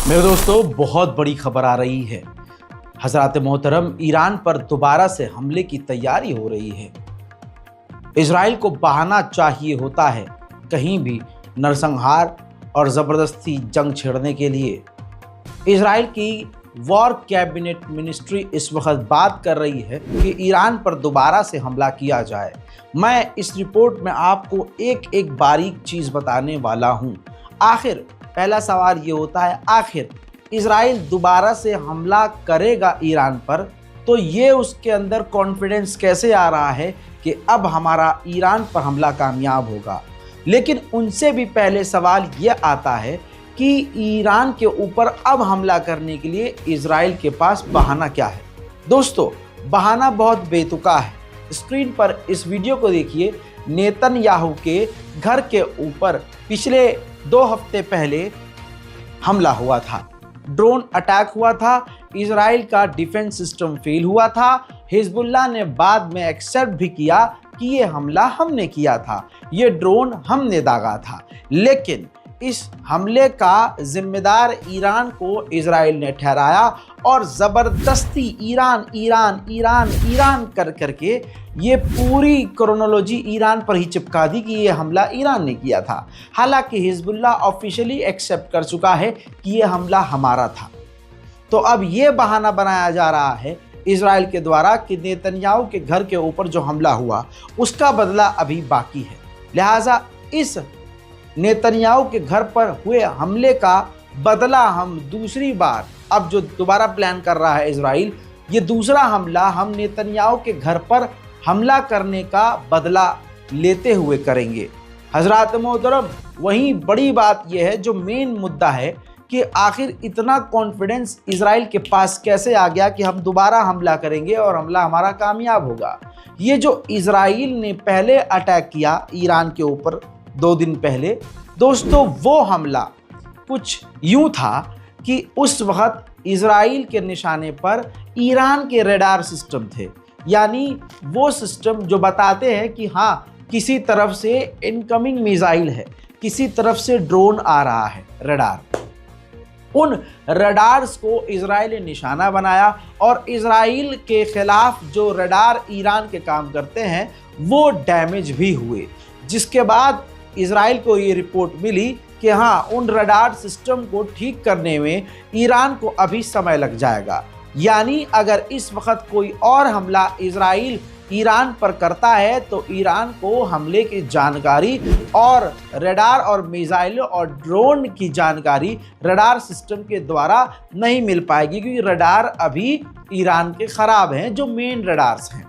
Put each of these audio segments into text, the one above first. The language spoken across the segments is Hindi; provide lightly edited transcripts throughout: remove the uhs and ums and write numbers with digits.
मेरे दोस्तों, बहुत बड़ी खबर आ रही है। हज़रात मोहतरम, ईरान पर दोबारा से हमले की तैयारी हो रही है। इजराइल को बहाना चाहिए होता है कहीं भी नरसंहार और ज़बरदस्ती जंग छेड़ने के लिए। इजराइल की वॉर कैबिनेट मिनिस्ट्री इस वक्त बात कर रही है कि ईरान पर दोबारा से हमला किया जाए। मैं इस रिपोर्ट में आपको एक एक बारीक चीज़ बताने वाला हूँ। आखिर पहला सवाल ये होता है, आखिर इजराइल दोबारा से हमला करेगा ईरान पर, तो ये उसके अंदर कॉन्फिडेंस कैसे आ रहा है कि अब हमारा ईरान पर हमला कामयाब होगा। लेकिन उनसे भी पहले सवाल ये आता है कि ईरान के ऊपर अब हमला करने के लिए इजराइल के पास बहाना क्या है। दोस्तों, बहाना बहुत बेतुका है। स्क्रीन पर इस वीडियो को देखिए। नेतन्याहू के घर के ऊपर पिछले 2 हफ्ते पहले हमला हुआ था, ड्रोन अटैक हुआ था, इजराइल का डिफेंस सिस्टम फेल हुआ था। हिजबुल्लाह ने बाद में एक्सेप्ट भी किया कि ये हमला हमने किया था, ये ड्रोन हमने दागा था। लेकिन इस हमले का जिम्मेदार ईरान को इजराइल ने ठहराया और ज़बरदस्ती ईरान ईरान ईरान ईरान कर करके ये पूरी क्रोनोलॉजी ईरान पर ही चिपका दी कि ये हमला ईरान ने किया था। हालांकि हिजबुल्लाह ऑफिशियली एक्सेप्ट कर चुका है कि ये हमला हमारा था। तो अब ये बहाना बनाया जा रहा है इजराइल के द्वारा कि नेतन्याहू के घर के ऊपर जो हमला हुआ उसका बदला अभी बाकी है। लिहाजा इस नेतन्याहू के घर पर हुए हमले का बदला हम दूसरी बार, अब जो दोबारा प्लान कर रहा है इजराइल, ये दूसरा हमला हम नेतन्याहू के घर पर हमला करने का बदला लेते हुए करेंगे। हजरात मोहतरम, वहीं बड़ी बात यह है, जो मेन मुद्दा है कि आखिर इतना कॉन्फिडेंस इजराइल के पास कैसे आ गया कि हम दोबारा हमला करेंगे और हमला हमारा कामयाब होगा। ये जो इजराइल ने पहले अटैक किया ईरान के ऊपर 2 दिन पहले, दोस्तों, वो हमला कुछ यूं था कि उस वक्त इजराइल के निशाने पर ईरान के रडार सिस्टम थे, यानी वो सिस्टम जो बताते हैं कि हाँ, किसी तरफ से इनकमिंग मिसाइल है, किसी तरफ से ड्रोन आ रहा है, रडार। उन रडार्स को इजराइल ने निशाना बनाया और इजराइल के खिलाफ जो रडार ईरान के काम करते हैं वो डैमेज भी हुए, जिसके बाद इजराइल को ये रिपोर्ट मिली कि हाँ, उन रडार सिस्टम को ठीक करने में ईरान को अभी समय लग जाएगा। यानी अगर इस वक्त कोई और हमला इजराइल ईरान पर करता है तो ईरान को हमले की जानकारी और रडार और मिसाइल और ड्रोन की जानकारी रडार सिस्टम के द्वारा नहीं मिल पाएगी, क्योंकि रडार अभी ईरान के ख़राब हैं, जो मेन रडार्स हैं।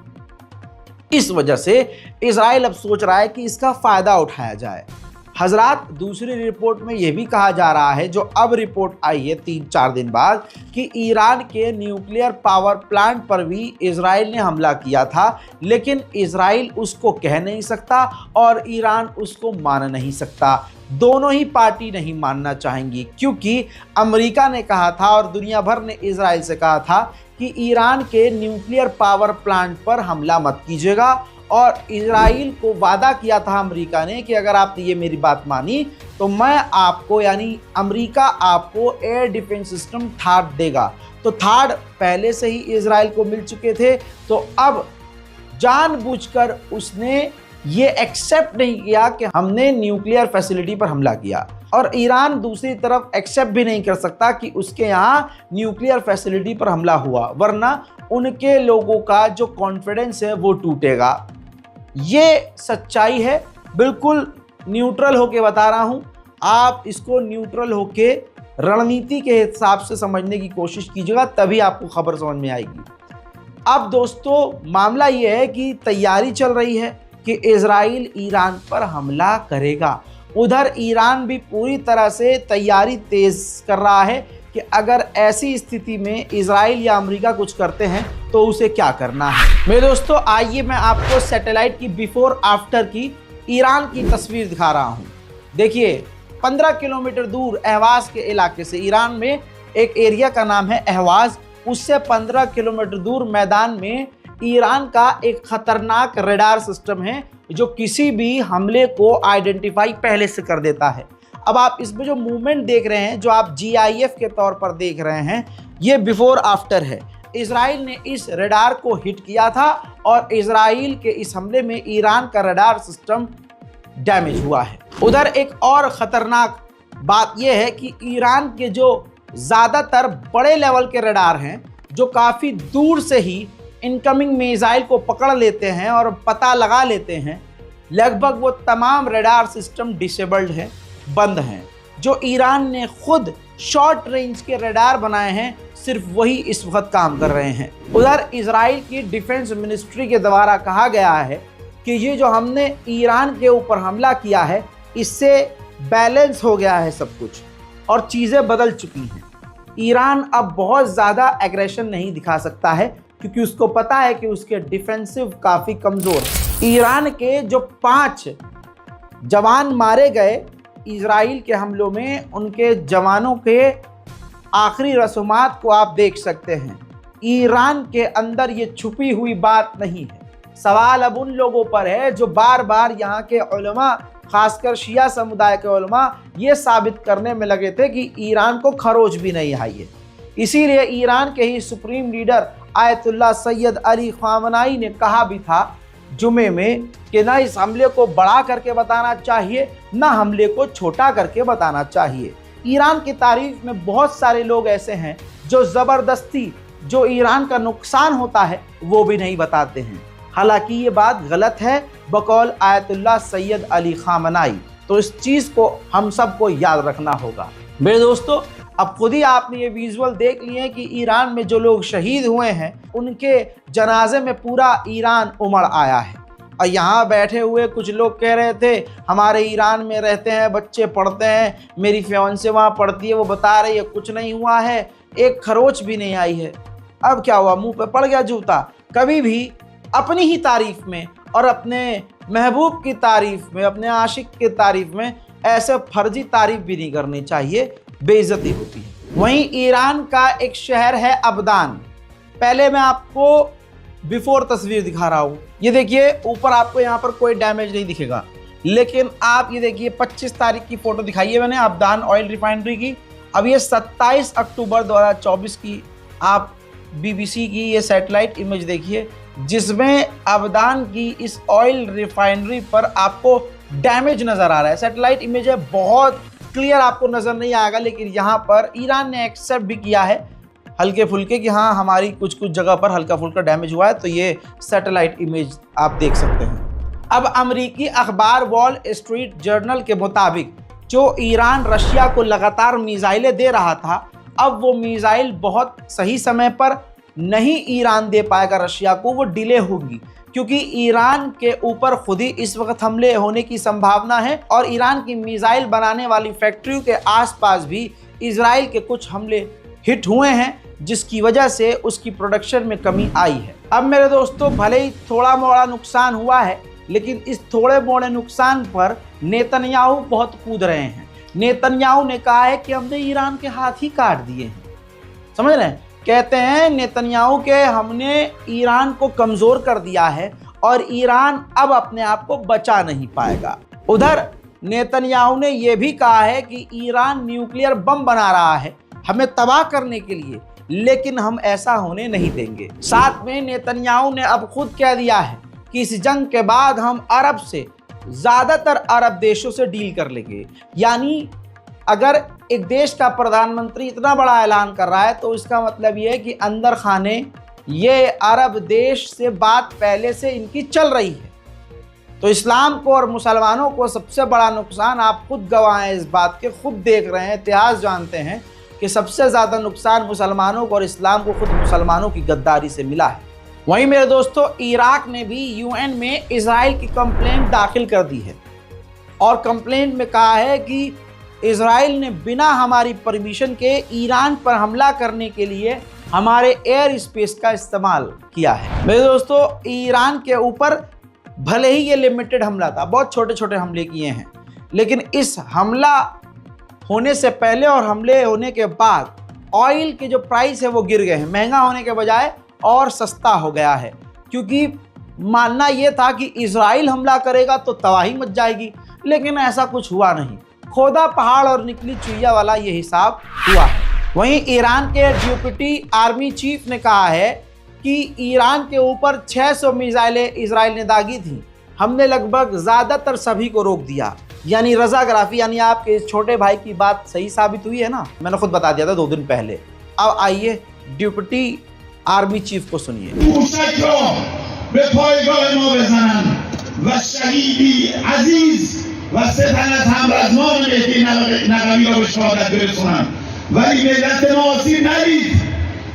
इस वजह से इजराइल अब सोच रहा है कि इसका फ़ायदा उठाया जाए। हजरात, दूसरी रिपोर्ट में यह भी कहा जा रहा है, जो अब रिपोर्ट आई है 3-4 दिन बाद, कि ईरान के न्यूक्लियर पावर प्लांट पर भी इजराइल ने हमला किया था, लेकिन इजराइल उसको कह नहीं सकता और ईरान उसको मान नहीं सकता। दोनों ही पार्टी नहीं मानना चाहेंगी, क्योंकि अमेरिका ने कहा था और दुनिया भर ने इजराइल से कहा था कि ईरान के न्यूक्लियर पावर प्लांट पर हमला मत कीजिएगा, और इजराइल को वादा किया था अमेरिका ने कि अगर आपने ये मेरी बात मानी तो मैं आपको, यानी अमेरिका आपको एयर डिफेंस सिस्टम थार्ड देगा। तो थार्ड पहले से ही इजराइल को मिल चुके थे, तो अब जानबूझकर उसने ये एक्सेप्ट नहीं किया कि हमने न्यूक्लियर फैसिलिटी पर हमला किया, और ईरान दूसरी तरफ एक्सेप्ट भी नहीं कर सकता कि उसके यहाँ न्यूक्लियर फैसिलिटी पर हमला हुआ, वरना उनके लोगों का जो कॉन्फिडेंस है वो टूटेगा। ये सच्चाई है, बिल्कुल न्यूट्रल होके बता रहा हूँ। आप इसको न्यूट्रल होके रणनीति के हिसाब से समझने की कोशिश कीजिएगा, तभी आपको खबर समझ में आएगी। अब दोस्तों, मामला ये है कि तैयारी चल रही है कि इजराइल ईरान पर हमला करेगा। उधर ईरान भी पूरी तरह से तैयारी तेज कर रहा है कि अगर ऐसी स्थिति में इजराइल या अमेरिका कुछ करते हैं तो उसे क्या करना है। मेरे दोस्तों, आइए मैं आपको सैटेलाइट की बिफोर आफ्टर की ईरान की तस्वीर दिखा रहा हूं। देखिए, 15 किलोमीटर दूर अहवाज के इलाके से, ईरान में एक एरिया का नाम है अहवाज, उससे 15 किलोमीटर दूर मैदान में ईरान का एक खतरनाक रडार सिस्टम है जो किसी भी हमले को आइडेंटिफाई पहले से कर देता है। अब आप इसमें जो मूवमेंट देख रहे हैं, जो आप GIF के तौर पर देख रहे हैं, ये बिफोर आफ्टर है। इजराइल ने इस रडार को हिट किया था और इजराइल के इस हमले में ईरान का रडार सिस्टम डैमेज हुआ है। उधर एक और ख़तरनाक बात यह है कि ईरान के जो ज़्यादातर बड़े लेवल के रडार हैं, जो काफ़ी दूर से ही इनकमिंग मिसाइल को पकड़ लेते हैं और पता लगा लेते हैं, लगभग वो तमाम रडार सिस्टम डिसेबल्ड हैं, बंद हैं। जो ईरान ने खुद शॉर्ट रेंज के रडार बनाए हैं, सिर्फ वही इस वक्त काम कर रहे हैं। उधर इजराइल की डिफेंस मिनिस्ट्री के द्वारा कहा गया है कि ये जो हमने ईरान के ऊपर हमला किया है, इससे बैलेंस हो गया है सब कुछ और चीज़ें बदल चुकी हैं। ईरान अब बहुत ज़्यादा एग्रेशन नहीं दिखा सकता है, क्योंकि उसको पता है कि उसके डिफेंसिव काफ़ी कमज़ोर है। ईरान के जो 5 जवान मारे गए इजराइल के हमलों में, उनके जवानों के आखिरी रसूमात को आप देख सकते हैं। ईरान के अंदर ये छुपी हुई बात नहीं है। सवाल अब उन लोगों पर है जो बार बार यहाँ के उलमा, खासकर शिया समुदाय के उलमा, ये साबित करने में लगे थे कि ईरान को खरोच भी नहीं आई है। इसीलिए ईरान के ही supreme leader Ayatollah Sayyid Ali Khamenei ने कहा भी था जुमे में कि ना इस हमले को बड़ा करके बताना चाहिए, ना हमले को छोटा करके बताना चाहिए। ईरान की तारीफ में बहुत सारे लोग ऐसे हैं जो ज़बरदस्ती जो ईरान का नुकसान होता है वो भी नहीं बताते हैं। हालांकि ये बात गलत है बकौल आयतुल्लाह सैयद अली ख़ामनाई। तो इस चीज़ को हम सबको याद रखना होगा। मेरे दोस्तों, अब खुद ही आपने ये विजुअल देख लिए हैं कि ईरान में जो लोग शहीद हुए हैं, उनके जनाजे में पूरा ईरान उमड़ आया है। और यहाँ बैठे हुए कुछ लोग कह रहे थे हमारे ईरान में रहते हैं, बच्चे पढ़ते हैं, मेरी फियांसे वहाँ पढ़ती है, वो बता रही है कुछ नहीं हुआ है, एक खरोच भी नहीं आई है। अब क्या हुआ, मुंह पे पड़ गया जूता। कभी भी अपनी ही तारीफ में और अपने महबूब की तारीफ में, अपने आशिक की तारीफ में ऐसे फर्जी तारीफ भी नहीं करनी चाहिए, बेइज्जती होती है। वहीं ईरान का एक शहर है अबदान। पहले मैं आपको बिफोर तस्वीर दिखा रहा हूँ। ये देखिए ऊपर आपको यहाँ पर कोई डैमेज नहीं दिखेगा, लेकिन आप ये देखिए 25 तारीख की फ़ोटो दिखाई है मैंने अबदान ऑयल रिफाइनरी की। अब ये 27 अक्टूबर 2024 की आप BBC की ये सैटेलाइट इमेज देखिए, जिसमें अबदान की इस ऑयल रिफाइनरी पर आपको डैमेज नज़र आ रहा है। सैटेलाइट इमेज है, बहुत क्लियर आपको नज़र नहीं आएगा, लेकिन यहाँ पर ईरान ने एक्सेप्ट भी किया है हल्के फुल्के कि हाँ हमारी कुछ कुछ जगह पर हल्का फुल्का डैमेज हुआ है। तो ये सैटेलाइट इमेज आप देख सकते हैं। अब अमेरिकी अखबार वॉल स्ट्रीट जर्नल के मुताबिक जो ईरान रशिया को लगातार मिसाइलें दे रहा था, अब वो मिसाइल बहुत सही समय पर नहीं ईरान दे पाएगा रशिया को, वो डिले होगी, क्योंकि ईरान के ऊपर खुद ही इस वक्त हमले होने की संभावना है और ईरान की मिसाइल बनाने वाली फैक्ट्रियों के आसपास भी इजराइल के कुछ हमले हिट हुए हैं, जिसकी वजह से उसकी प्रोडक्शन में कमी आई है। अब मेरे दोस्तों, भले ही थोड़ा मोड़ा नुकसान हुआ है, लेकिन इस थोड़े मोड़े नुकसान पर नेतन्याहू बहुत कूद रहे हैं। नेतन्याहू ने कहा है कि हमने ईरान के हाथ ही काट दिए हैं। समझ रहे हैं? कहते हैं नेतन्याहू के हमने ईरान को कमज़ोर कर दिया है और ईरान अब अपने आप को बचा नहीं पाएगा। उधर नेतन्याहू ने यह भी कहा है कि ईरान न्यूक्लियर बम बना रहा है हमें तबाह करने के लिए, लेकिन हम ऐसा होने नहीं देंगे। साथ में नेतन्याहू ने अब खुद कह दिया है कि इस जंग के बाद हम अरब से, ज़्यादातर अरब देशों से डील कर लेंगे। यानी अगर एक देश का प्रधानमंत्री इतना बड़ा ऐलान कर रहा है तो इसका मतलब ये है कि अंदर खाने ये अरब देश से बात पहले से इनकी चल रही है। तो इस्लाम को और मुसलमानों को सबसे बड़ा नुकसान, आप खुद गवाह हैं इस बात के, खुद देख रहे हैं, इतिहास जानते हैं कि सबसे ज़्यादा नुकसान मुसलमानों को और इस्लाम को खुद मुसलमानों की गद्दारी से मिला है। वहीं मेरे दोस्तों, इराक ने भी UN में इजराइल की कंप्लेंट दाखिल कर दी है और कंप्लेंट में कहा है कि इजराइल ने बिना हमारी परमिशन के ईरान पर हमला करने के लिए हमारे एयर स्पेस का इस्तेमाल किया है। मेरे दोस्तों, ईरान के ऊपर भले ही ये लिमिटेड हमला था, बहुत छोटे छोटे हमले किए हैं, लेकिन इस हमला होने से पहले और हमले होने के बाद ऑयल के जो प्राइस है वो गिर गए हैं। महंगा होने के बजाय और सस्ता हो गया है, क्योंकि मानना ये था कि इजराइल हमला करेगा तो तबाही मच जाएगी, लेकिन ऐसा कुछ हुआ नहीं। खोदा पहाड़ और निकली चुईया वाला ये हिसाब हुआ है। वहीं ईरान के डिप्टी आर्मी चीफ ने कहा है कि ईरान के ऊपर 600 मिसाइलें इजराइल ने दागी थी, हमने लगभग ज़्यादातर सभी को रोक दिया। यानी रजाग्राफी, यानी आपके इस छोटे भाई की बात सही साबित हुई है ना, मैंने खुद बता दिया था 2 दिन पहले। अब आइए डिप्टी आर्मी चीफ को सुनिए।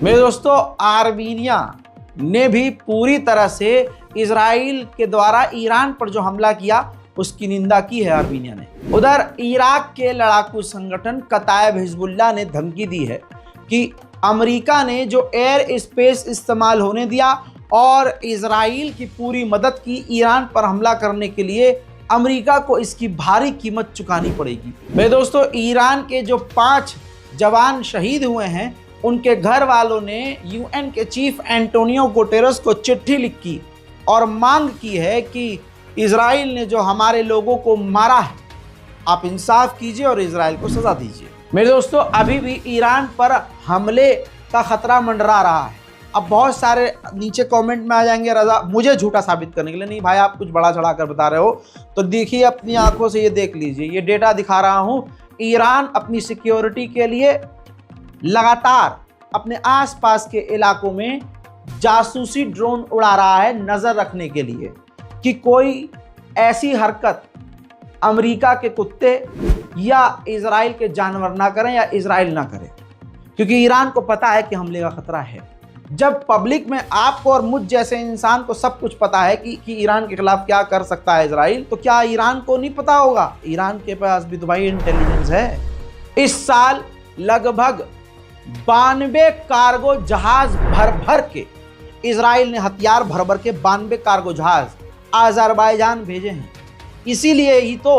मेरे दोस्तों, आर्मीनिया ने भी पूरी तरह से इजराइल के द्वारा ईरान पर जो हमला किया उसकी निंदा की है आर्मीनिया ने। उधर इराक के लड़ाकू संगठन कतायब हिजबुल्लाह ने धमकी दी है कि अमेरिका ने जो एयर स्पेस इस्तेमाल होने दिया और इजराइल की पूरी मदद की ईरान पर हमला करने के लिए, अमेरिका को इसकी भारी कीमत चुकानी पड़ेगी। मेरे दोस्तों, ईरान के जो 5 जवान शहीद हुए हैं उनके घर वालों ने यूएन के चीफ एंटोनियो गुटेरेस को चिट्ठी लिखी और मांग की है कि इजराइल ने जो हमारे लोगों को मारा है, आप इंसाफ कीजिए और इजराइल को सजा दीजिए। मेरे दोस्तों, अभी भी ईरान पर हमले का खतरा मंडरा रहा है। अब बहुत सारे नीचे कमेंट में आ जाएंगे रजा मुझे झूठा साबित करने के लिए। नहीं भाई, आप कुछ बड़ा चढ़ा कर बता रहे हो तो देखिए अपनी आंखों से, ये देख लीजिए, ये डेटा दिखा रहा हूं। ईरान अपनी सिक्योरिटी के लिए लगातार अपने आसपास के इलाकों में जासूसी ड्रोन उड़ा रहा है, नजर रखने के लिए कि कोई ऐसी हरकत अमेरिका के कुत्ते या इजराइल के जानवर ना करें या इजराइल ना करे, क्योंकि ईरान को पता है कि हमले का खतरा है। जब पब्लिक में आपको और मुझ जैसे इंसान को सब कुछ पता है कि ईरान के खिलाफ क्या कर सकता है इजराइल, तो क्या ईरान को नहीं पता होगा? ईरान के पास भी तो भाई इंटेलिजेंस है। इस साल लगभग 92 कार्गो जहाज भर के इजराइल ने हथियार भर के 92 कार्गो जहाज अजरबैजान भेजे हैं। इसीलिए ही तो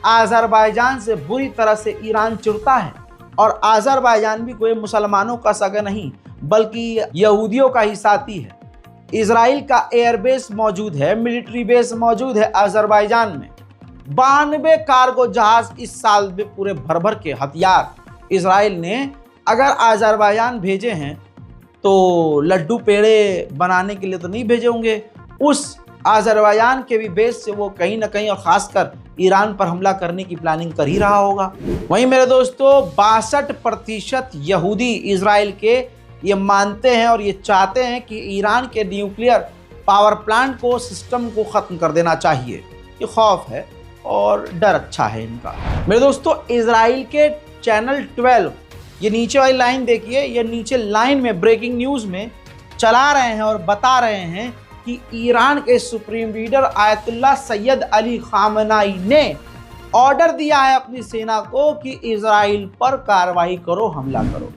अजरबैजान से बुरी तरह से ईरान चिढ़ता है। और अजरबैजान भी कोई मुसलमानों का सगा नहीं बल्कि यहूदियों का ही साथी है। इजराइल का एयरबेस मौजूद है, मिलिट्री बेस मौजूद है अजरबैजान में। 92 कार्गो जहाज इस साल में पूरे भर के हथियार इजराइल ने अगर अजरबैजान भेजे हैं तो लड्डू पेड़े बनाने के लिए तो नहीं भेजे होंगे। उस अजरबैजान के भी बेस से वो कहीं ना कहीं और ख़ासकर ईरान पर हमला करने की प्लानिंग कर ही रहा होगा। वहीं मेरे दोस्तों, 62% यहूदी इजराइल के ये मानते हैं और ये चाहते हैं कि ईरान के न्यूक्लियर पावर प्लांट को, सिस्टम को ख़त्म कर देना चाहिए। ये खौफ है और डर अच्छा है इनका। मेरे दोस्तों, इजराइल के चैनल 12, ये नीचे वाली लाइन देखिए, ये नीचे लाइन में ब्रेकिंग न्यूज़ में चला रहे हैं और बता रहे हैं कि ईरान के supreme leader Ayatollah Sayyid Ali खामनाई ने ऑर्डर दिया है अपनी सेना को कि इजराइल पर कार्रवाई करो, हमला करो।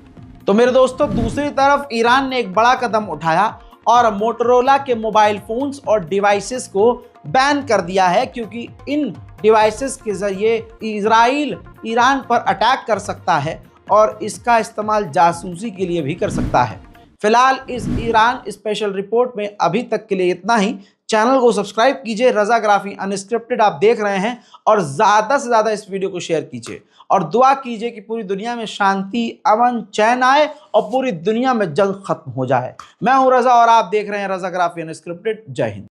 तो मेरे दोस्तों, दूसरी तरफ ईरान ने एक बड़ा कदम उठाया और मोटोरोला के मोबाइल फोन्स और डिवाइसेस को बैन कर दिया है, क्योंकि इन डिवाइसेस के जरिए इजराइल ईरान पर अटैक कर सकता है और इसका इस्तेमाल जासूसी के लिए भी कर सकता है। फिलहाल इस ईरान स्पेशल रिपोर्ट में अभी तक के लिए इतना ही। चैनल को सब्सक्राइब कीजिए, रजाग्राफी अनस्क्रिप्टेड आप देख रहे हैं, और ज़्यादा से ज़्यादा इस वीडियो को शेयर कीजिए और दुआ कीजिए कि पूरी दुनिया में शांति, अमन, चैन आए और पूरी दुनिया में जंग खत्म हो जाए। मैं हूं रजा और आप देख रहे हैं रजाग्राफी अनस्क्रिप्टेड। जय हिंद।